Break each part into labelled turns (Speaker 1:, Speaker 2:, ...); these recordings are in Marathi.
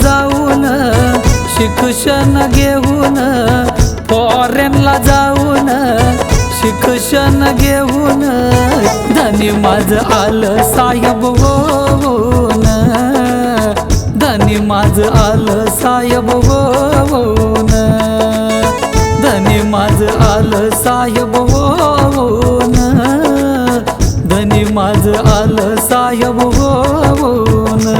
Speaker 1: जाऊन शिक्षण घेऊन फॉरेनला जाऊन शिक्षण घेऊन धनी माझं आलं साहेब होऊन धनी माझं आलं साहेब होऊन धनी माझं आलं साहेब होऊन धनी माझं आलं साहेब होऊन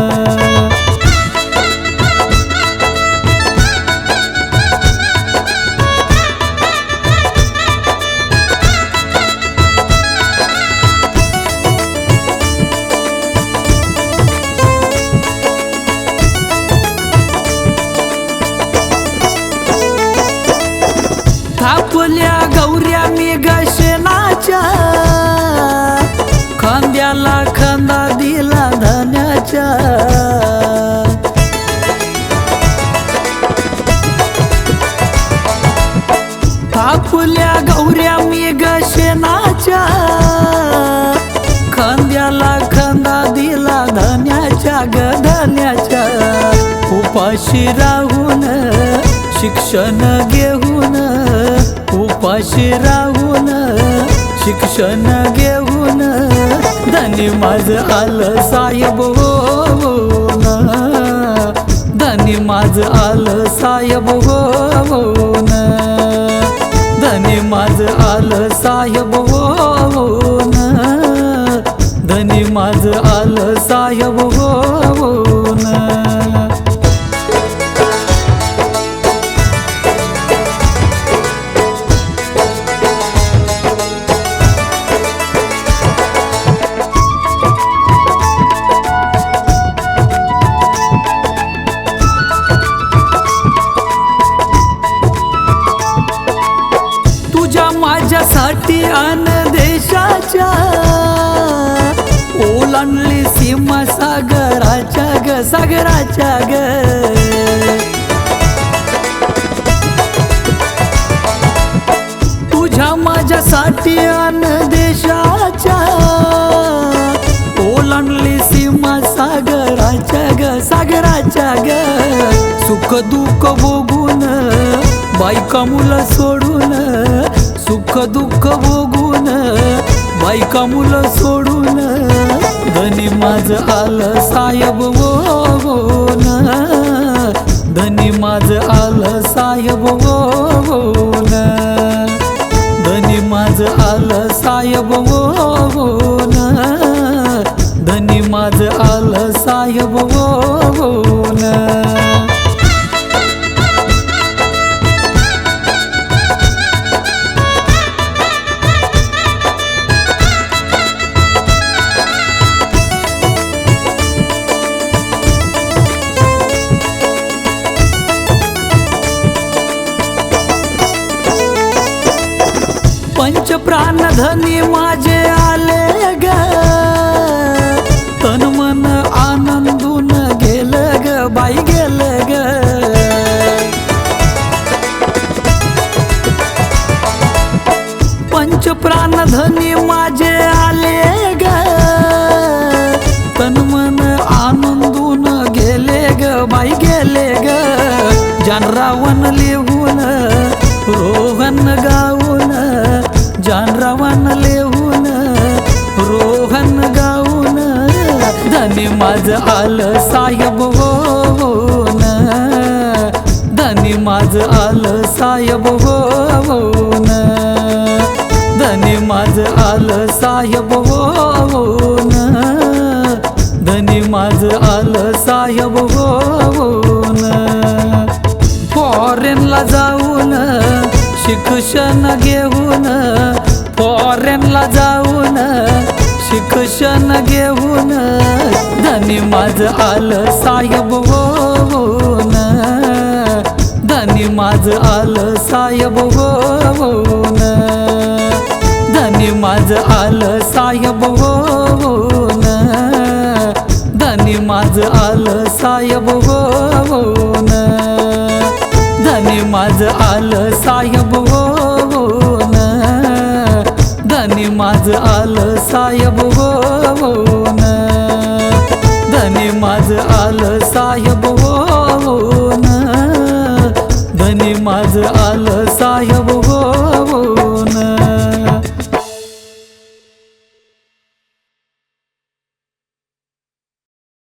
Speaker 1: थापल्या गौऱ्या मी गशनाच्या खांद्याला खांदा दिला धन्याच्या थापल्या गौऱ्या मी गशनाच्या खांद्याला खांदा दिला धन्याच्या ग धन्याच्या उपाशी राहून शिक्षण घेऊन उपाशी राहून शिक्षण घेऊन धनी माझं आलं साहेब होऊन धनी माझं आलं साहेब होऊन धनी माझं आलं साहेब होऊन धनी माझं आलं साहेब होऊन माझ्यासाठी अन देशाच्या ओलांडली सीमा सागराच्या ग सागराच्या ग तुझ्या माझ्यासाठी अन देशाच्या ओलांडली सीमा सागराच्या ग सागराच्या ग सुख दुःख भोगून बायका मुलं सोडून सुख दुःख भोगून बायका मुलं सोडून धनी माझं आलं साहेब होऊन धनी माझं आलं साहेब होऊन धनी माझं आलं साहेब होऊन धनी माझं आलं साहेब होऊन पंच प्राण धनी माझे आले ग तन मन आनंदून गेलं ग बाई गेलं ग पंच प्राण धनी माझे आले ग तन मन आनंदून गेले ग बाई गेले ग जानरावण लिहून रोहन गाऊन जानरावण लिहून रोहन गाऊन धनी माझं आलं साहेब होऊन धनी माझं आलं साहेब होऊन धनी माझं आलं साहेब होऊन धनी माझं आलं साहेब होऊन फॉरेनला जाऊन शिक्षण घेऊन फॉरेनला जाऊन शिक्षण घेऊन धनी माझं आलं साहेब होऊन धनी माझं आलं साहेब होऊन धनी माझं आलं साहेब होऊन धनी माझं आलं साहेब होऊन धनी माझं आलं साहेब होऊन धनी माझं आलं साहेब होऊन धनी माझं आलं साहेब होऊन बाल साहेब हो